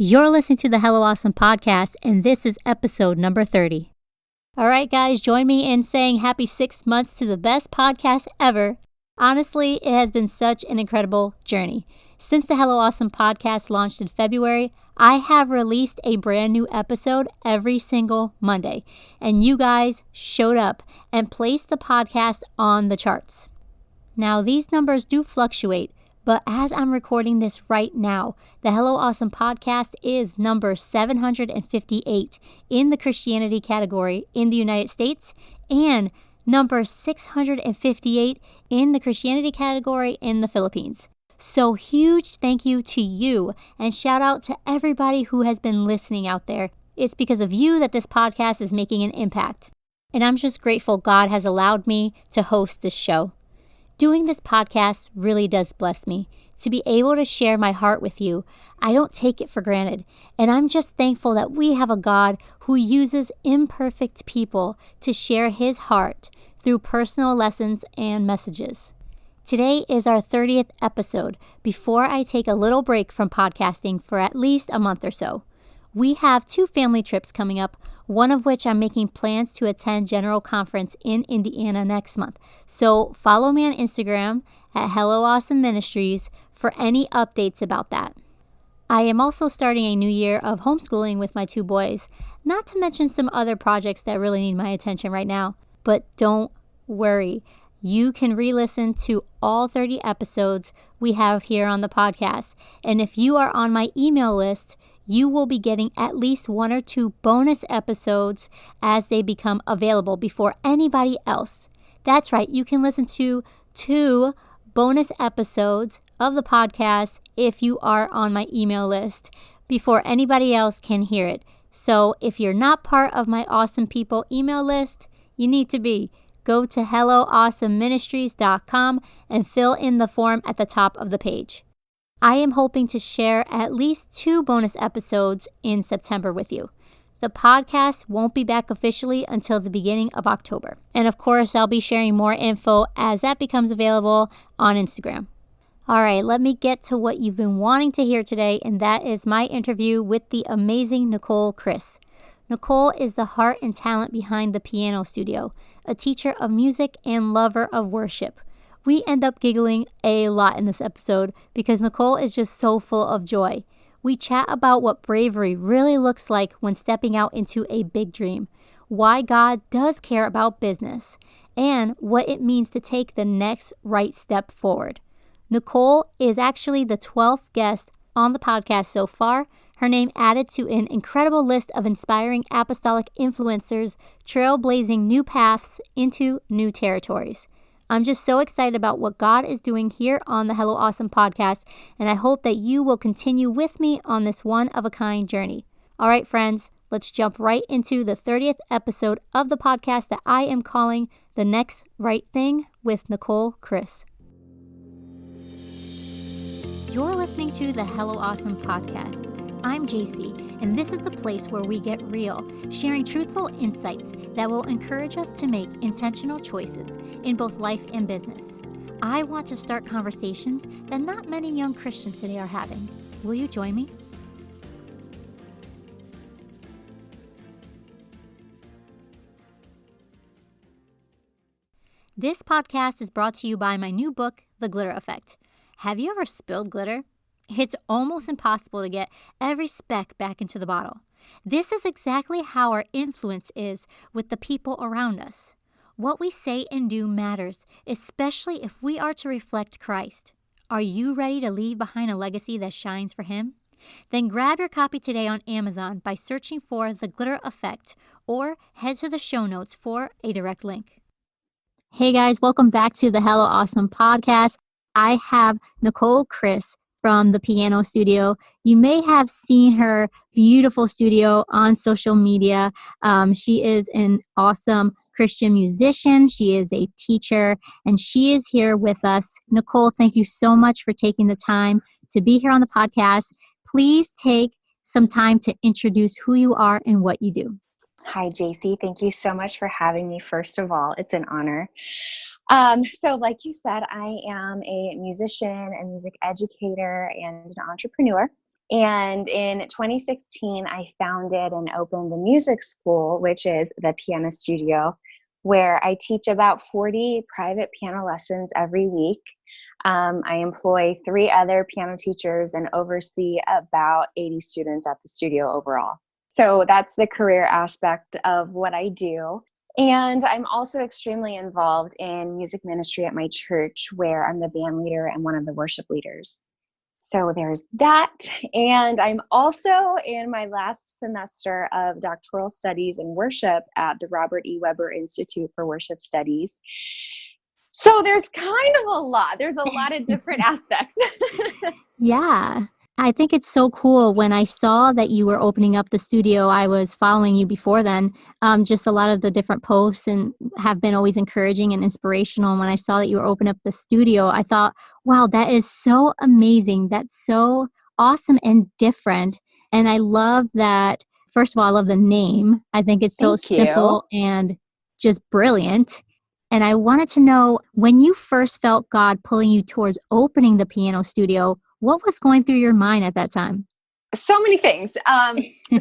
You're listening to the Hello Awesome podcast, and this is episode number 30. All right, guys, join me in saying happy 6 months to the best podcast ever. Honestly, it has been such an incredible journey. Since the Hello Awesome podcast launched in February, I have released a brand new episode every single Monday, and you guys showed up and placed the podcast on the charts. Now, these numbers do fluctuate, but as I'm recording this right now, the Hello Awesome podcast is number 758 in the Christianity category in the United States and number 658 in the Christianity category in the Philippines. So huge thank you to you and shout out to everybody who has been listening out there. It's because of you that this podcast is making an impact. And I'm just grateful God has allowed me to host this show. Doing this podcast really does bless me. To be able to share my heart with you, I don't take it for granted. And I'm just thankful that we have a God who uses imperfect people to share his heart through personal lessons and messages. Today is our 30th episode before I take a little break from podcasting for at least a month or so. We have 2 family trips coming up, one of which I'm making plans to attend General Conference in Indiana next month. So follow me on Instagram at Hello Awesome Ministries for any updates about that. I am also starting a new year of homeschooling with my 2 boys, not to mention some other projects that really need my attention right now. But don't worry. You can re-listen to all 30 episodes we have here on the podcast. And if you are on my email list, you will be getting at least 1 or 2 bonus episodes as they become available before anybody else. That's right, you can listen to 2 bonus episodes of the podcast if you are on my email list before anybody else can hear it. So if you're not part of my Awesome People email list, you need to be. Go to hellooawesomeministries.com and fill in the form at the top of the page. I am hoping to share at least 2 bonus episodes in September with you. The podcast won't be back officially until the beginning of October. And of course, I'll be sharing more info as that becomes available on Instagram. All right, let me get to what you've been wanting to hear today, and that is my interview with the amazing Nichole Criss. Nichole is the heart and talent behind the Piano Studio, a teacher of music and lover of worship. We end up giggling a lot in this episode because Nichole is just so full of joy. We chat about what bravery really looks like when stepping out into a big dream, why God does care about business, and what it means to take the next right step forward. Nichole is actually the 12th guest on the podcast so far, her name added to an incredible list of inspiring apostolic influencers trailblazing new paths into new territories. I'm just so excited about what God is doing here on the Hello Awesome podcast, and I hope that you will continue with me on this one-of-a-kind journey. All right, friends, let's jump right into the 30th episode of the podcast that I am calling The Next Right Thing with Nichole Criss. You're listening to the Hello Awesome podcast. I'm JC, and this is the place where we get real, sharing truthful insights that will encourage us to make intentional choices in both life and business. I want to start conversations that not many young Christians today are having. Will you join me? This podcast is brought to you by my new book, The Glitter Effect. Have you ever spilled glitter? It's almost impossible to get every speck back into the bottle. This is exactly how our influence is with the people around us. What we say and do matters, especially if we are to reflect Christ. Are you ready to leave behind a legacy that shines for Him? Then grab your copy today on Amazon by searching for The Glitter Effect or head to the show notes for a direct link. Hey guys, welcome back to the Hello Awesome podcast. I have Nichole Criss from the Piano Studio. You may have seen her beautiful studio on social media. She is an awesome Christian musician. She is a teacher, and she is here with us. Nichole, thank you so much for taking the time to be here on the podcast. Please take some time to introduce who you are and what you do. Hi, JC. Thank you so much for having me. First of all, it's an honor. So like you said, I am a musician and music educator and an entrepreneur. And in 2016, I founded and opened the music school, which is the piano studio, where I teach about 40 private piano lessons every week. I employ 3 other piano teachers and oversee about 80 students at the studio overall. So that's the career aspect of what I do. And I'm also extremely involved in music ministry at my church, where I'm the band leader and one of the worship leaders. So there's that. And I'm also in my last semester of doctoral studies in worship at the Robert E. Weber Institute for Worship Studies. So there's kind of a lot. There's a lot of different aspects. Yeah. I think it's so cool. When I saw that you were opening up the studio, I was following you before then. Just a lot of the different posts and have been always encouraging and inspirational. And when I saw that you were opening up the studio, I thought, wow, that is so amazing. That's so awesome and different. And I love that. First of all, I love the name. I think it's so Thank you. simple and just brilliant. And I wanted to know, when you first felt God pulling you towards opening the piano studio, what was going through your mind at that time? So many things.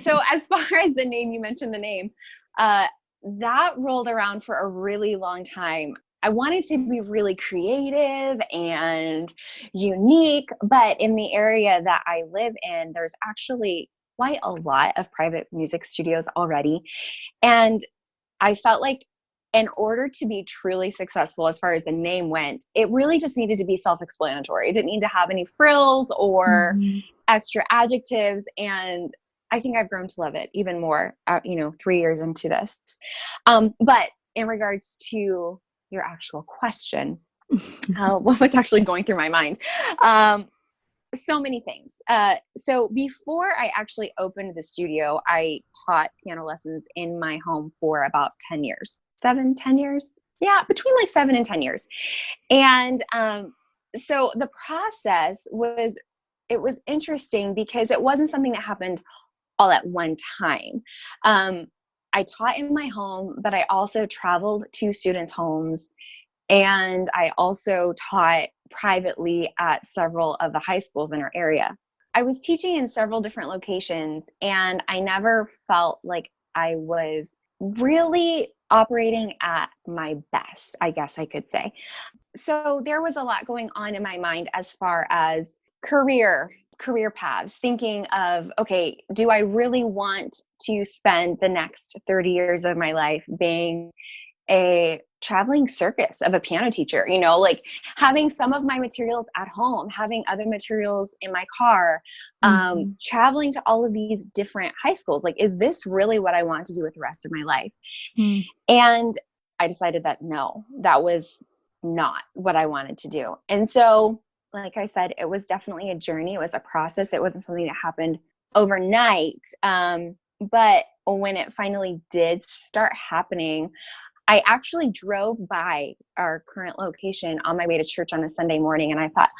So as far as the name, you mentioned the name, that rolled around for a really long time. I wanted to be really creative and unique, but in the area that I live in, there's actually quite a lot of private music studios already. And I felt like in order to be truly successful as far as the name went, it really just needed to be self-explanatory. It didn't need to have any frills or Mhm. extra adjectives. And I think I've grown to love it even more, 3 years into this. But in regards to your actual question, what was actually going through my mind? So many things. So before I actually opened the studio, I taught piano lessons in my home for about 10 years, 7, 10 years. Yeah, between like 7 and 10 years. And so the process it was interesting because it wasn't something that happened all at one time. Um, I taught in my home, but I also traveled to students' homes, and I also taught privately at several of the high schools in our area. I was teaching in several different locations, and I never felt like I was really operating at my best, I guess I could say. So there was a lot going on in my mind as far as career paths, thinking of, okay, do I really want to spend the next 30 years of my life being a traveling circus of a piano teacher, like having some of my materials at home, having other materials in my car, Mhm. traveling to all of these different high schools? Like, is this really what I want to do with the rest of my life? Mm. And I decided that no, that was not what I wanted to do. And so, like I said, it was definitely a journey. It was a process. It wasn't something that happened overnight. But when it finally did start happening, I actually drove by our current location on my way to church on a Sunday morning, and I thought,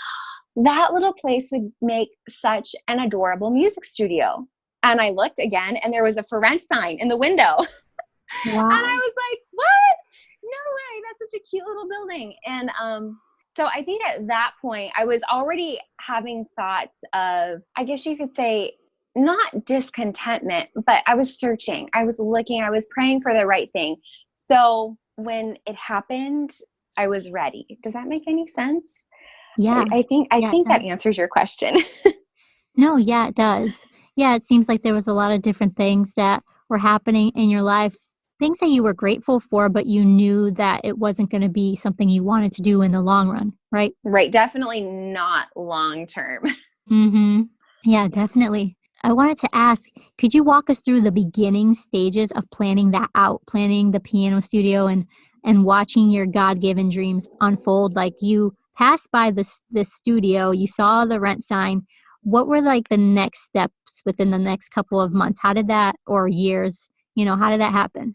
that little place would make such an adorable music studio. And I looked again, and there was a for rent sign in the window. And I Wow. was like, what? No way. That's such a cute little building. And so I think at that point, I was already having thoughts of, I guess you could say, not discontentment, but I was searching. I was looking, I was praying for the right thing. So when it happened, I was ready. Does that make any sense? Yeah. I Yeah, it think that does. answers your question. No, yeah, it does. Yeah, it seems like there was a lot of different things that were happening in your life, things that you were grateful for, but you knew that it wasn't going to be something you wanted to do in the long run, right? Right. Definitely not long term. Mm-hmm. Yeah, Yeah. definitely. I wanted to ask, could you walk us through the beginning stages of planning that out, planning the piano studio and watching your God-given dreams unfold? Like, you passed by the studio, you saw the rent sign. What were like the next steps within the next couple of months? How did that, or years, how did that happen?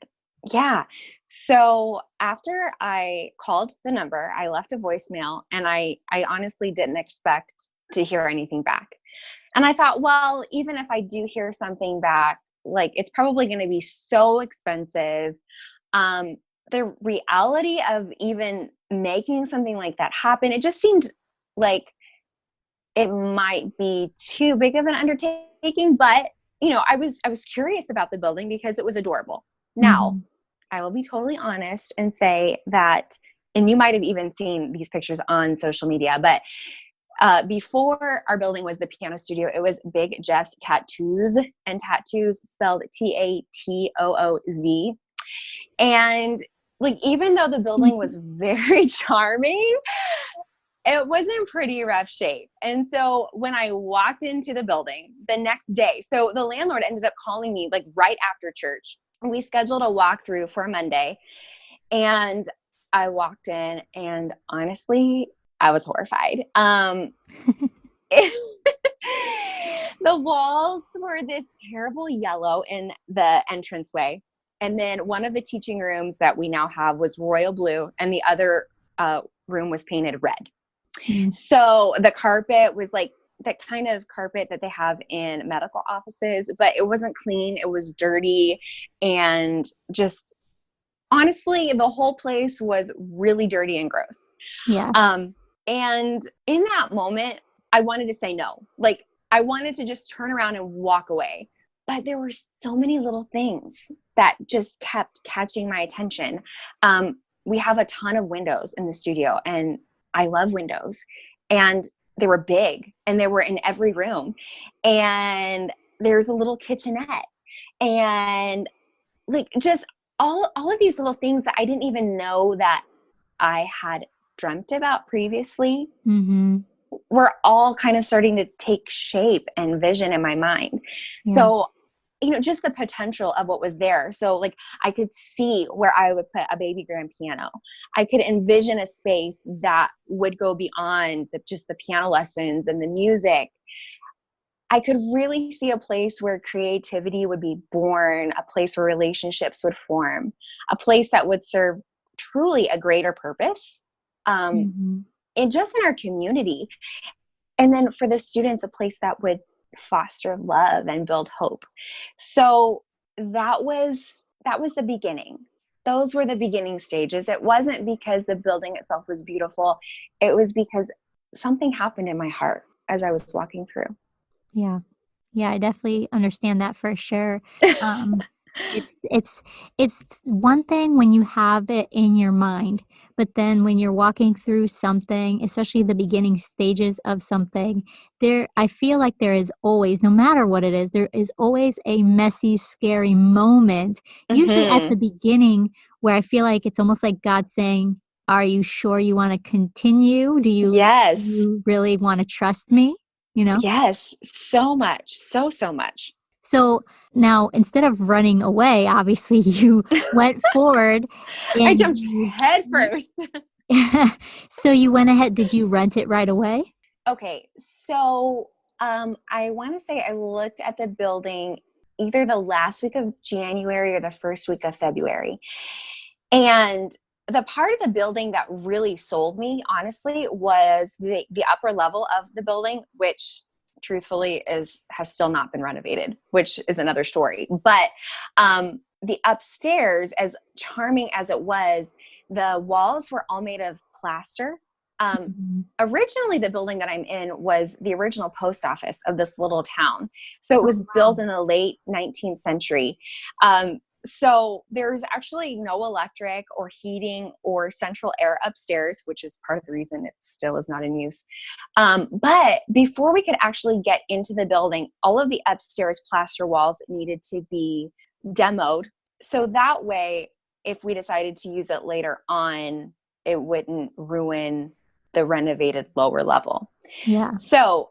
Yeah. So after I called the number, I left a voicemail, and I honestly didn't expect to hear anything back. And I thought, well, even if I do hear something back, like, it's probably going to be so expensive. Um, the reality of even making something like that happen, it just seemed like it might be too big of an undertaking, but I was curious about the building because it was adorable. Now, I will be totally honest and say that, and you might have even seen these pictures on social media, but before our building was the piano studio, it was Big Jeff's Tattoos, and tattoos spelled Tatooz. And like, even though the building was very charming, it was in pretty rough shape. And so when I walked into the building the next day, so the landlord ended up calling me like right after church. We scheduled a walkthrough for Monday, and I walked in, and honestly, I was horrified. The walls were this terrible yellow in the entranceway. And then one of the teaching rooms that we now have was royal blue, and the other room was painted red. So the carpet was like that kind of carpet that they have in medical offices, but it wasn't clean. It was dirty, and just honestly, the whole place was really dirty and gross. Yeah. And in that moment, I wanted to say no. Like, I wanted to just turn around and walk away. But there were so many little things that just kept catching my attention. We have a ton of windows in the studio, and I love windows. And they were big, and they were in every room. And there's a little kitchenette. And like, just all of these little things that I didn't even know that I had dreamt about previously were all kind of starting to take shape and vision in my mind. Yeah. So, just the potential of what was there. So like, I could see where I would put a baby grand piano. I could envision a space that would go beyond just the piano lessons and the music. I could really see a place where creativity would be born, a place where relationships would form, a place that would serve truly a greater purpose, and just in our community. And then for the students, a place that would foster love and build hope. So that was the beginning. Those were the beginning stages. It wasn't because the building itself was beautiful. It was because something happened in my heart as I was walking through. Yeah. Yeah, I definitely understand that for sure. It's one thing when you have it in your mind, but then when you're walking through something, especially the beginning stages of something, I feel like there is always, no matter what it is, there is always a messy, scary moment, usually at the beginning, where I feel like it's almost like God saying, are you sure you want to continue? Do you really want to trust me? Yes, so much. So much. So now, instead of running away, obviously you went forward. I jumped head first. So you went ahead. Did you rent it right away? Okay. So I want to say I looked at the building either the last week of January or the first week of February. And the part of the building that really sold me, honestly, was the upper level of the building, which truthfully has still not been renovated, which is another story. But the upstairs, as charming as it was, the walls were all made of plaster. Originally, the building that I'm in was the original post office of this little town. So it was built in the late 19th century. So there's actually no electric or heating or central air upstairs, which is part of the reason it still is not in use. But before we could actually get into the building, all of the upstairs plaster walls needed to be demoed. So that way, if we decided to use it later on, it wouldn't ruin the renovated lower level. Yeah. So,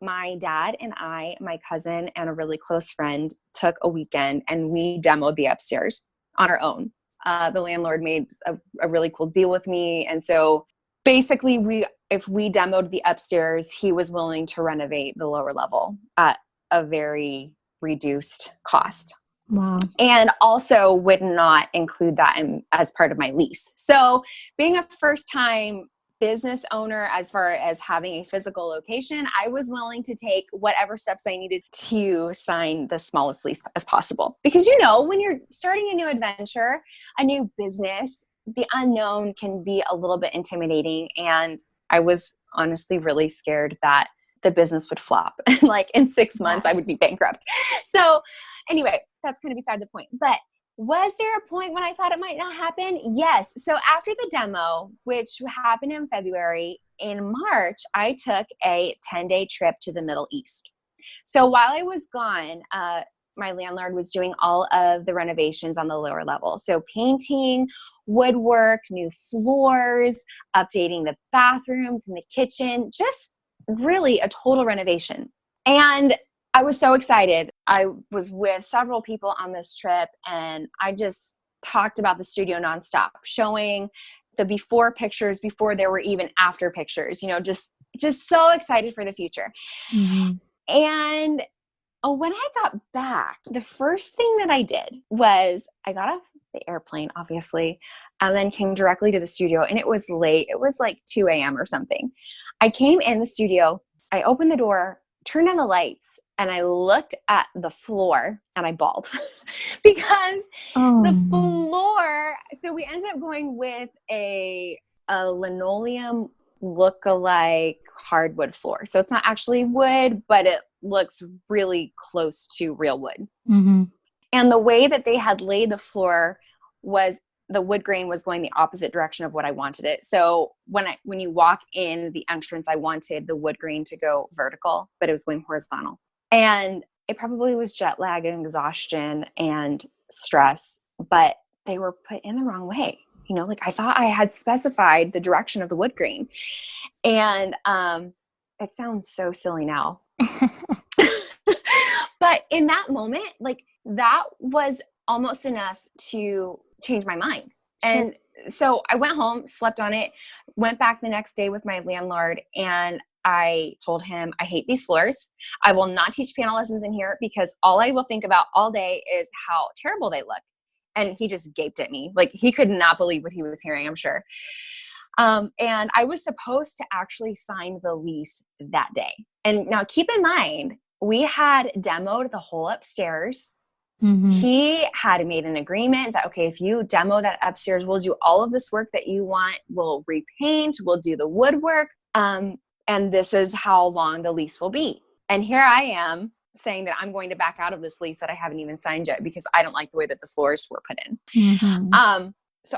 my dad and I, my cousin, and a really close friend took a weekend, and we demoed the upstairs on our own. The landlord made a really cool deal with me. And so basically if we demoed the upstairs, he was willing to renovate the lower level at a very reduced cost. Wow. And also would not include that as part of my lease. So being a first-time business owner, as far as having a physical location, I was willing to take whatever steps I needed to sign the smallest lease as possible. Because, when you're starting a new adventure, a new business, the unknown can be a little bit intimidating. And I was honestly really scared that the business would flop. Like in 6 months, I would be bankrupt. So anyway, that's kind of beside the point. But was there a point when I thought it might not happen? Yes. So after the demo, which happened in February, in March, I took a 10-day trip to the Middle East. So while I was gone, my landlord was doing all of the renovations on the lower level. So painting, woodwork, new floors, updating the bathrooms and the kitchen, just really a total renovation. And I was so excited. I was with several people on this trip, and I just talked about the studio nonstop, showing the before pictures before there were even after pictures, just so excited for the future. Mm-hmm. And when I got back, the first thing that I did was I got off the airplane, obviously, and then came directly to the studio, and it was late. It was like 2 a.m. or something. I came in the studio, I opened the door, turned on the lights, and I looked at the floor and I bawled because the floor, so we ended up going with a linoleum look-alike hardwood floor. So it's not actually wood, but it looks really close to real wood. Mm-hmm. And the way that they had laid the floor was the wood grain was going the opposite direction of what I wanted it. So when you walk in the entrance, I wanted the wood grain to go vertical, but it was going horizontal. And it probably was jet lag and exhaustion and stress, but they were put in the wrong way. Like I thought I had specified the direction of the wood grain. And it sounds so silly now. But in that moment, like that was almost enough to change my mind. And so I went home, slept on it, went back the next day with my landlord, and I told him, I hate these floors. I will not teach piano lessons in here because all I will think about all day is how terrible they look. And he just gaped at me. Like he could not believe what he was hearing, I'm sure. And I was supposed to actually sign the lease that day. And now keep in mind, we had demoed the whole upstairs. Mm-hmm. He had made an agreement that, okay, if you demo that upstairs, we'll do all of this work that you want. We'll repaint, we'll do the woodwork. And this is how long the lease will be. And here I am saying that I'm going to back out of this lease that I haven't even signed yet because I don't like the way that the floors were put in. Mm-hmm.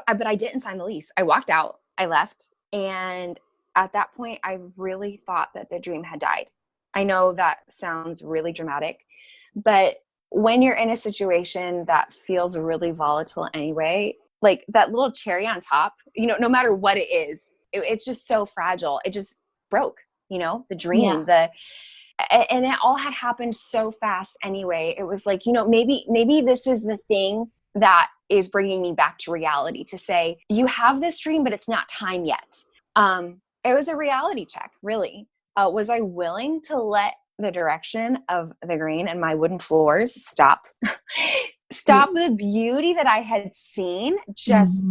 But I didn't sign the lease. I walked out, I left. And at that point, I really thought that the dream had died. I know that sounds really dramatic, but when you're in a situation that feels really volatile anyway, like that little cherry on top, no matter what it is, it's just so fragile. It just broke, the dream, and it all had happened so fast anyway. It was like, maybe this is the thing that is bringing me back to reality, to say, you have this dream, but it's not time yet. It was a reality check, really. Was I willing to let the direction of the grain and my wooden floors stop the beauty that I had seen just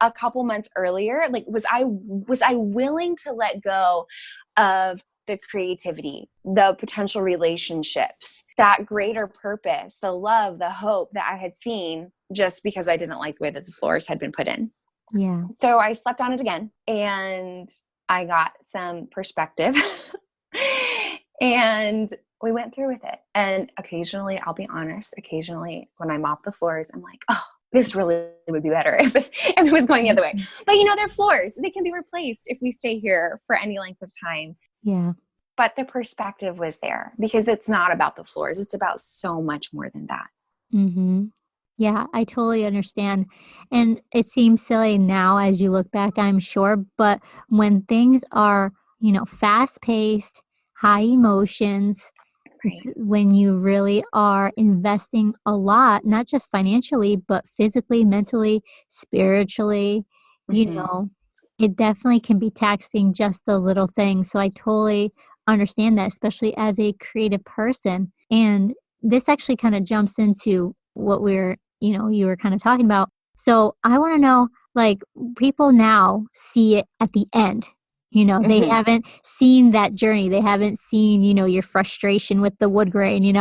a couple months earlier? Like, was I willing to let go of the creativity, the potential relationships, that greater purpose, the love, the hope that I had seen, just because I didn't like the way that the floors had been put in? Yeah. So I slept on it again, and I got some perspective and we went through with it. And occasionally, I'll be honest, when I mop the floors, I'm like, oh, this really would be better if it was going the other way. But they're floors. They can be replaced if we stay here for any length of time. Yeah. But the perspective was there because it's not about the floors. It's about so much more than that. Mm-hmm. Yeah, I totally understand. And it seems silly now as you look back, I'm sure. But when things are, fast paced, high emotions, when you really are investing a lot, not just financially, but physically, mentally, spiritually, it definitely can be taxing, just the little things. So I totally understand that, especially as a creative person. And this actually kind of jumps into what you were kind of talking about. So I want to know, like, people now see it at the end. They haven't seen that journey. They haven't seen, your frustration with the wood grain,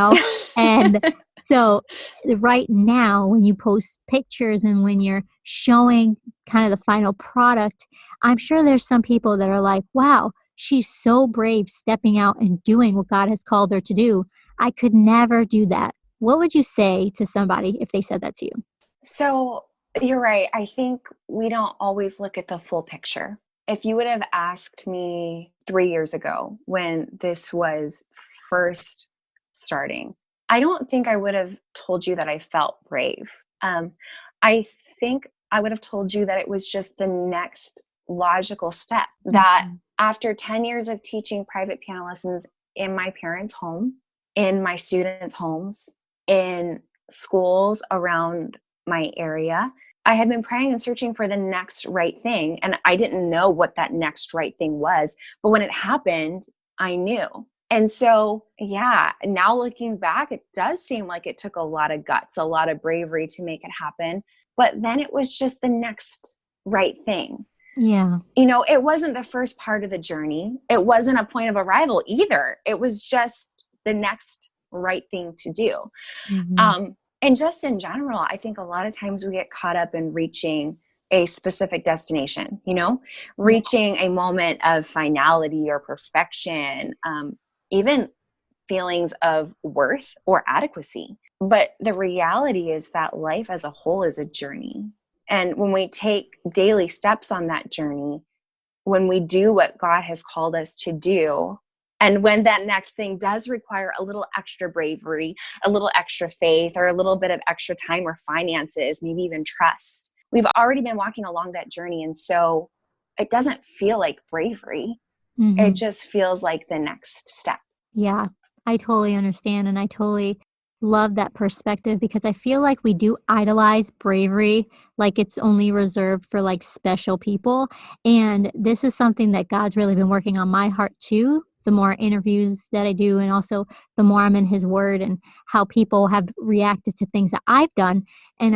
And so right now, when you post pictures and when you're showing kind of the final product, I'm sure there's some people that are like, wow, she's so brave stepping out and doing what God has called her to do. I could never do that. What would you say to somebody if they said that to you? So you're right. I think we don't always look at the full picture. If you would have asked me 3 years ago when this was first starting, I don't think I would have told you that I felt brave. I think I would have told you that it was just the next logical step, that after 10 years of teaching private piano lessons in my parents' home, in my students' homes, in schools around my area, I had been praying and searching for the next right thing. And I didn't know what that next right thing was. But when it happened, I knew. And so, yeah, now looking back, it does seem like it took a lot of guts, a lot of bravery to make it happen. But then it was just the next right thing. Yeah. You know, it wasn't the first part of the journey. It wasn't a point of arrival either. It was just the next right thing to do. And just in general, I think a lot of times we get caught up in reaching a specific destination, you know, reaching a moment of finality or perfection, even feelings of worth or adequacy. But the reality is that life as a whole is a journey. And when we take daily steps on that journey, when we do what God has called us to do, and when that next thing does require a little extra bravery, a little extra faith, or a little bit of extra time or finances, maybe even trust, we've already been walking along that journey. And so it doesn't feel like bravery. It just feels like the next step. Yeah, I totally understand. And I totally love that perspective, because I feel like we do idolize bravery like it's only reserved for like special people. And this is something that God's really been working on my heart too. The more interviews that I do, and also the more I'm in his word and how people have reacted to things that I've done. And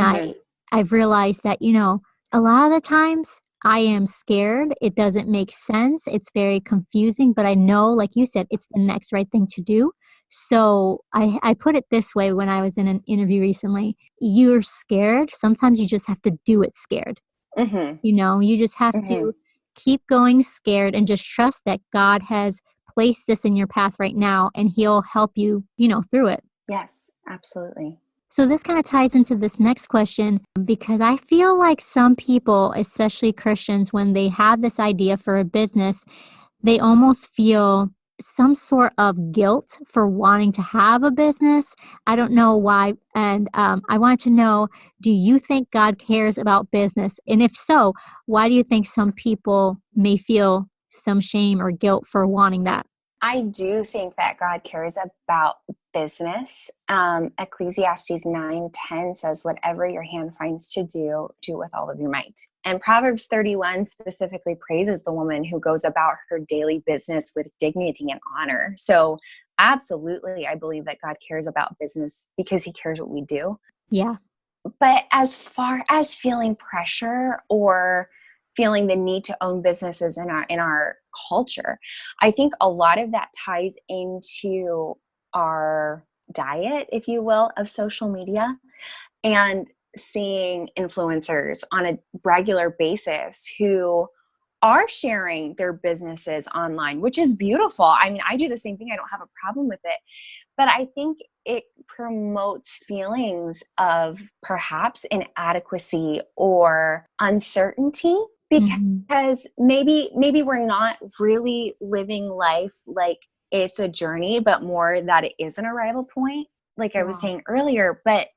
I've realized that, you know, a lot of the times I am scared. It doesn't make sense. It's very confusing, but I know, like you said, it's the next right thing to do. So I put it this way when I was in an interview recently: you're scared. Sometimes you just have to do it scared. You know, you just have to keep going scared and just trust that God has placed this in your path right now, and he'll help you, you know, through it. Yes, absolutely. So this kind of ties into this next question, because I feel like some people, especially Christians, when they have this idea for a business, they almost feel some sort of guilt for wanting to have a business. I don't know why. And I wanted to know, do you think God cares about business? And if so, why do you think some people may feel some shame or guilt for wanting that? I do think that God cares about business. Ecclesiastes 9:10 says, whatever your hand finds to do, do with all of your might. And Proverbs 31 specifically praises the woman who goes about her daily business with dignity and honor. So absolutely, I believe that God cares about business because he cares what we do. Yeah. But as far as feeling pressure or feeling the need to own businesses in our culture, I think a lot of that ties into our diet, if you will, of social media, and seeing influencers on a regular basis who are sharing their businesses online, which is beautiful. I mean, I do the same thing. I don't have a problem with it. But I think it promotes feelings of perhaps inadequacy or uncertainty, because maybe we're not really living life like it's a journey, but more that it is an arrival point, like I was saying earlier. But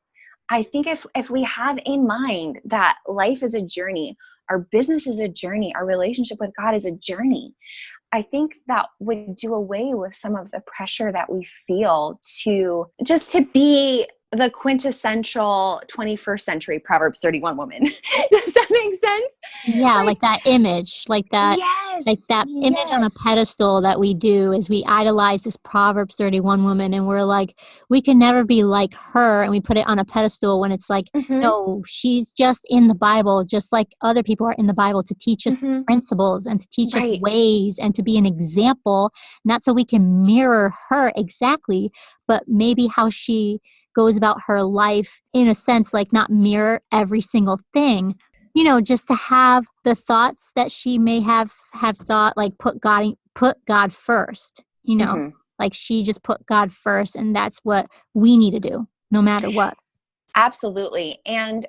I think if we have in mind that life is a journey, our business is a journey, our relationship with God is a journey, I think that would do away with some of the pressure that we feel to just to be the quintessential 21st century Proverbs 31 woman. Does that make sense? Yeah, like that image, like that image on a pedestal that we do is we idolize this Proverbs 31 woman, and we're like, we can never be like her, and we put it on a pedestal when it's like, no, she's just in the Bible, just like other people are in the Bible, to teach us principles and to teach us ways and to be an example, not so we can mirror her exactly, but maybe how she goes about her life, in a sense, like not mirror every single thing, you know, just to have the thoughts that she may have thought, like put put God first, Mm-hmm. like she just put God first, and that's what we need to do no matter what. Absolutely. And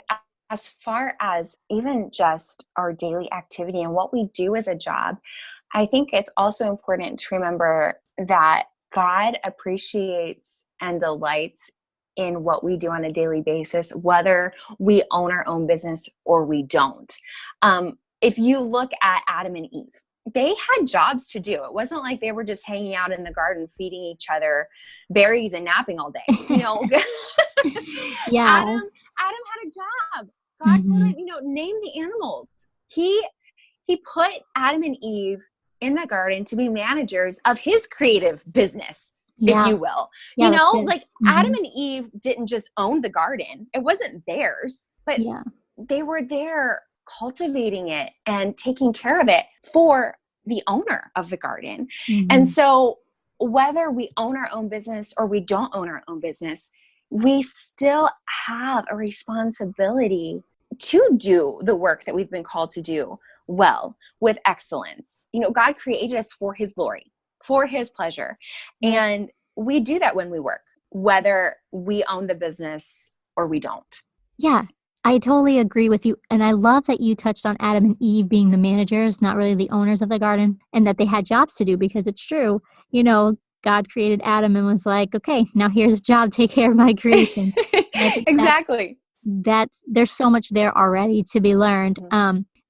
as far as even just our daily activity and what we do as a job, I think it's also important to remember that God appreciates and delights in what we do on a daily basis, whether we own our own business or we don't. If you look at Adam and Eve, they had jobs to do. It wasn't like they were just hanging out in the garden feeding each other berries and napping all day. Yeah. Adam had a job. God told Mm-hmm. him, name the animals. He put Adam and Eve in the garden to be managers of his creative business, if Yeah. you will. Yeah, that's good. Like Adam and Eve didn't just own the garden. It wasn't theirs, but Yeah. they were there cultivating it and taking care of it for the owner of the garden. Mm-hmm. And so whether we own our own business or we don't own our own business, we still have a responsibility to do the work that we've been called to do well, with excellence. God created us for his glory, for his pleasure. Yeah. And we do that when we work, whether we own the business or we don't. Yeah, I totally agree with you. And I love that you touched on Adam and Eve being the managers, not really the owners of the garden, and that they had jobs to do, because it's true. God created Adam and was like, okay, now here's a job, take care of my creation. Exactly. There's so much there already to be learned.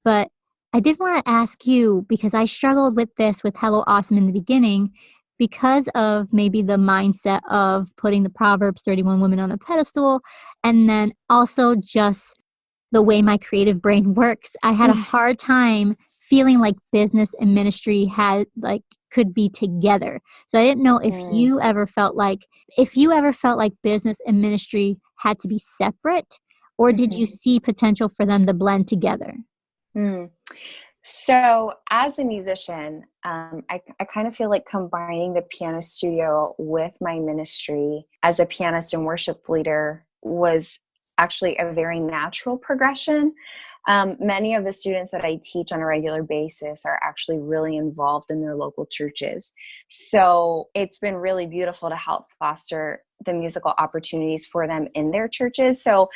But I did want to ask you, because I struggled with this with Hello Awesome in the beginning, because of maybe the mindset of putting the Proverbs 31 women on the pedestal, and then also just the way my creative brain works. I had a hard time feeling like business and ministry could be together. So I didn't know if you ever felt like business and ministry had to be separate, or did you see potential for them to blend together? So as a musician, I kind of feel like combining the piano studio with my ministry as a pianist and worship leader was actually a very natural progression. Many of the students that I teach on a regular basis are actually really involved in their local churches. So it's been really beautiful to help foster the musical opportunities for them in their churches. So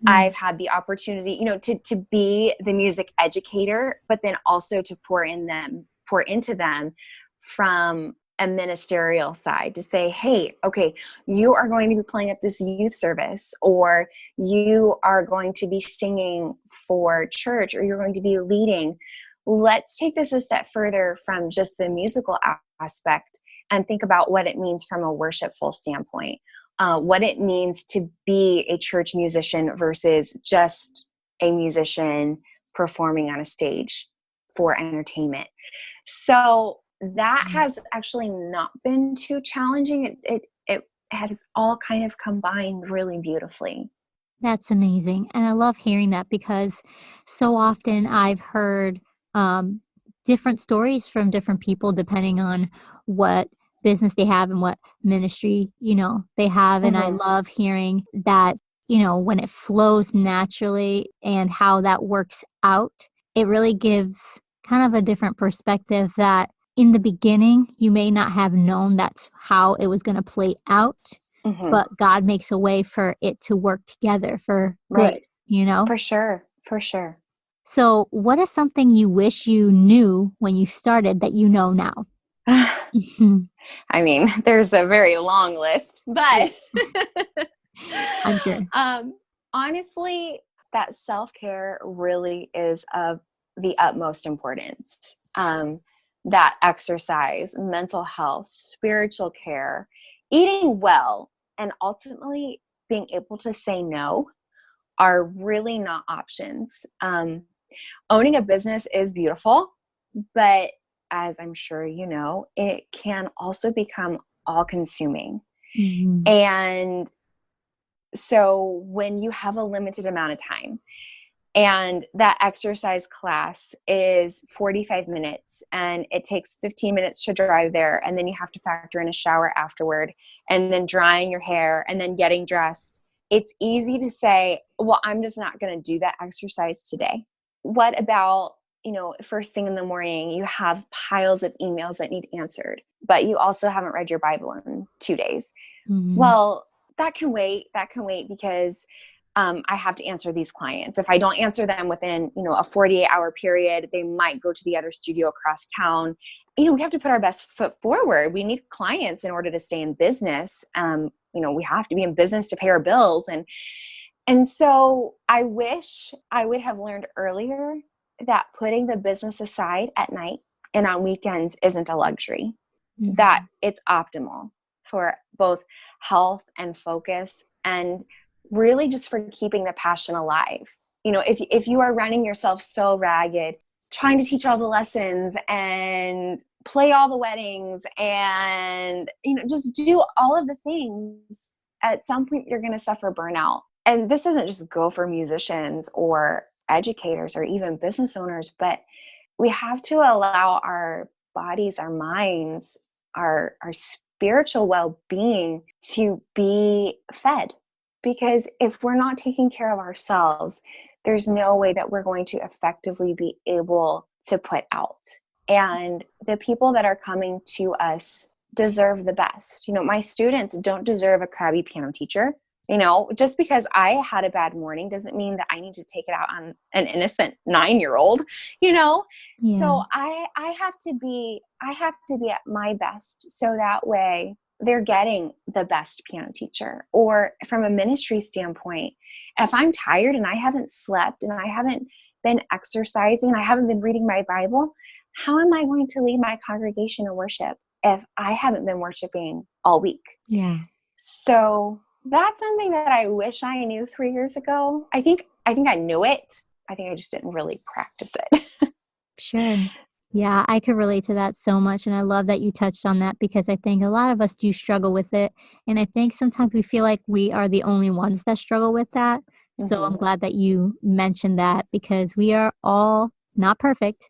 I've had the opportunity, to be the music educator, but then also to pour into them from a ministerial side, to say, hey, okay, you are going to be playing at this youth service, or you are going to be singing for church, or you're going to be leading. Let's take this a step further from just the musical aspect and think about what it means from a worshipful standpoint. What it means to be a church musician versus just a musician performing on a stage for entertainment. So that has actually not been too challenging. It has all kind of combined really beautifully. That's amazing. And I love hearing that, because so often I've heard different stories from different people depending on what business they have and what ministry, they have. And I love hearing that, when it flows naturally and how that works out, it really gives kind of a different perspective that in the beginning, you may not have known that's how it was going to play out, but God makes a way for it to work together for good, For sure. For sure. So what is something you wish you knew when you started that you know now? I mean, there's a very long list, but I'm sure. Honestly, that self-care really is of the utmost importance. That exercise, mental health, spiritual care, eating well, and ultimately being able to say no are really not options. Owning a business is beautiful, but as I'm sure you know, it can also become all-consuming. And so when you have a limited amount of time, and that exercise class is 45 minutes and it takes 15 minutes to drive there, and then you have to factor in a shower afterward, and then drying your hair, and then getting dressed, it's easy to say, well, I'm just not going to do that exercise today. What about, first thing in the morning, you have piles of emails that need answered, but you also haven't read your Bible in 2 days. Mm-hmm. Well, that can wait. Because I have to answer these clients. If I don't answer them within, a 48-hour period, they might go to the other studio across town. We have to put our best foot forward. We need clients in order to stay in business. We have to be in business to pay our bills. And so I wish I would have learned earlier that putting the business aside at night and on weekends isn't a luxury, Mm-hmm. that it's optimal for both health and focus, and really just for keeping the passion alive. If you are running yourself so ragged, trying to teach all the lessons and play all the weddings and, just do all of the things, at some point you're going to suffer burnout. And this doesn't just go for musicians or educators or even business owners, but we have to allow our bodies, our minds, our spiritual well-being to be fed. Because if we're not taking care of ourselves, there's no way that we're going to effectively be able to put out. And the people that are coming to us deserve the best. My students don't deserve a crabby piano teacher. Just because I had a bad morning doesn't mean that I need to take it out on an innocent 9-year-old, Yeah. So I have to be at my best, so that way they're getting the best piano teacher. Or from a ministry standpoint, if I'm tired and I haven't slept and I haven't been exercising and I haven't been reading my Bible, how am I going to lead my congregation in worship if I haven't been worshiping all week? Yeah. So that's something that I wish I knew 3 years ago. I think I knew it. I think I just didn't really practice it. Sure. Yeah, I could relate to that so much. And I love that you touched on that, because I think a lot of us do struggle with it. And I think sometimes we feel like we are the only ones that struggle with that. So I'm glad that you mentioned that, because we are all not perfect.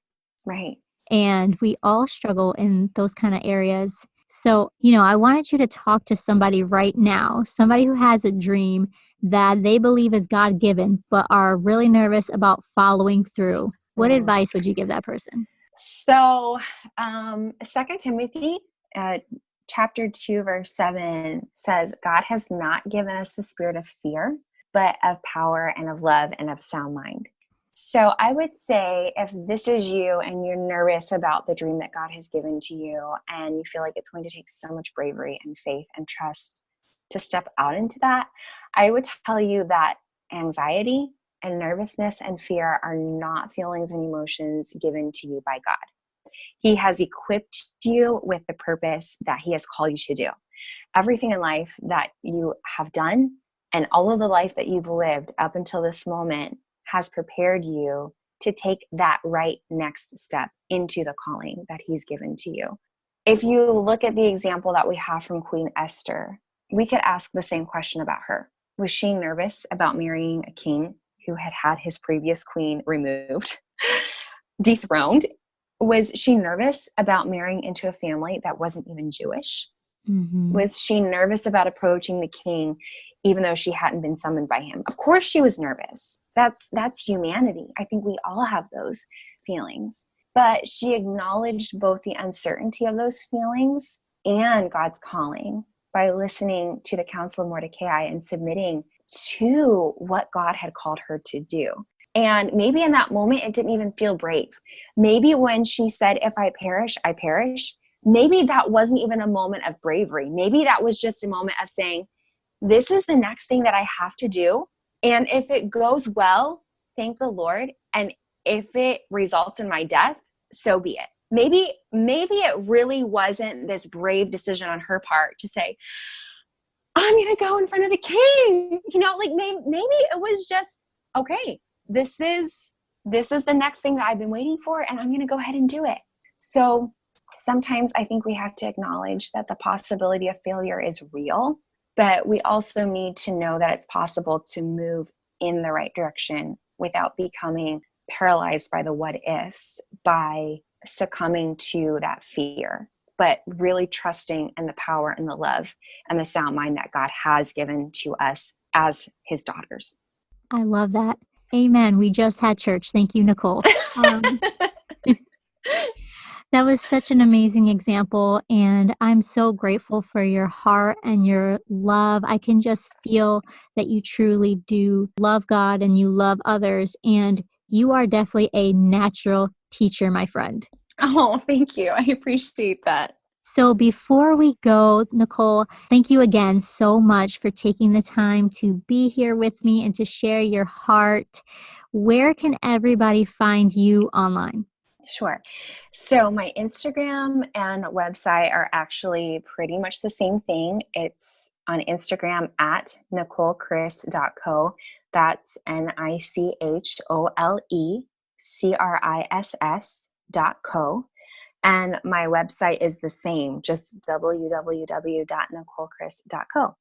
Right. And we all struggle in those kind of areas. So, I wanted you to talk to somebody right now, somebody who has a dream that they believe is God-given, but are really nervous about following through. What advice would you give that person? So, 2 Timothy, chapter 2, verse 7 says, God has not given us the spirit of fear, but of power and of love and of sound mind. So I would say, if this is you and you're nervous about the dream that God has given to you, and you feel like it's going to take so much bravery and faith and trust to step out into that, I would tell you that anxiety and nervousness and fear are not feelings and emotions given to you by God. He has equipped you with the purpose that He has called you to do. Everything in life that you have done and all of the life that you've lived up until this moment has prepared you to take that right next step into the calling that He's given to you. If you look at the example that we have from Queen Esther, we could ask the same question about her. Was she nervous about marrying a king who had had his previous queen removed, dethroned? Was she nervous about marrying into a family that wasn't even Jewish? Was she nervous about approaching the king even though she hadn't been summoned by him? Of course she was nervous. That's humanity. I think we all have those feelings. But she acknowledged both the uncertainty of those feelings and God's calling by listening to the counsel of Mordecai and submitting to what God had called her to do. And maybe in that moment, it didn't even feel brave. Maybe when she said, if I perish, I perish, maybe that wasn't even a moment of bravery. Maybe that was just a moment of saying, this is the next thing that I have to do. And if it goes well, thank the Lord. And if it results in my death, so be it. Maybe it really wasn't this brave decision on her part to say, I'm going to go in front of the king. Maybe it was just, okay, this is the next thing that I've been waiting for, and I'm going to go ahead and do it. So sometimes I think we have to acknowledge that the possibility of failure is real, but we also need to know that it's possible to move in the right direction without becoming paralyzed by the what ifs, by succumbing to that fear, but really trusting in the power and the love and the sound mind that God has given to us as His daughters. I love that. Amen. We just had church. Thank you, Nichole. That was such an amazing example, and I'm so grateful for your heart and your love. I can just feel that you truly do love God and you love others, and you are definitely a natural teacher, my friend. Oh, thank you. I appreciate that. So before we go, Nichole, thank you again so much for taking the time to be here with me and to share your heart. Where can everybody find you online? Sure. So my Instagram and website are actually pretty much the same thing. It's on Instagram at NicholeCriss.co. That's NicholeCriss.co. And my website is the same, just www.NicholeCriss.co.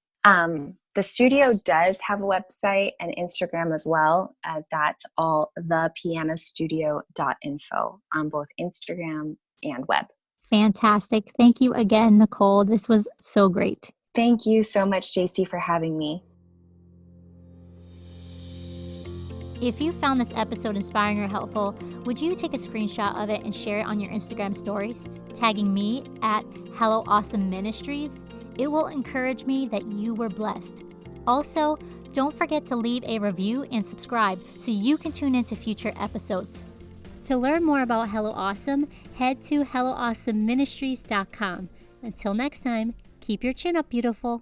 The studio does have a website and Instagram as well. That's all thepianostudio.info on both Instagram and web. Fantastic. Thank you again, Nichole. This was so great. Thank you so much, JC, for having me. If you found this episode inspiring or helpful, would you take a screenshot of it and share it on your Instagram stories, tagging me at Hello Awesome Ministries? It will encourage me that you were blessed. Also, don't forget to leave a review and subscribe so you can tune into future episodes. To learn more about Hello Awesome, head to HelloAwesomeMinistries.com. Until next time, keep your chin up, beautiful.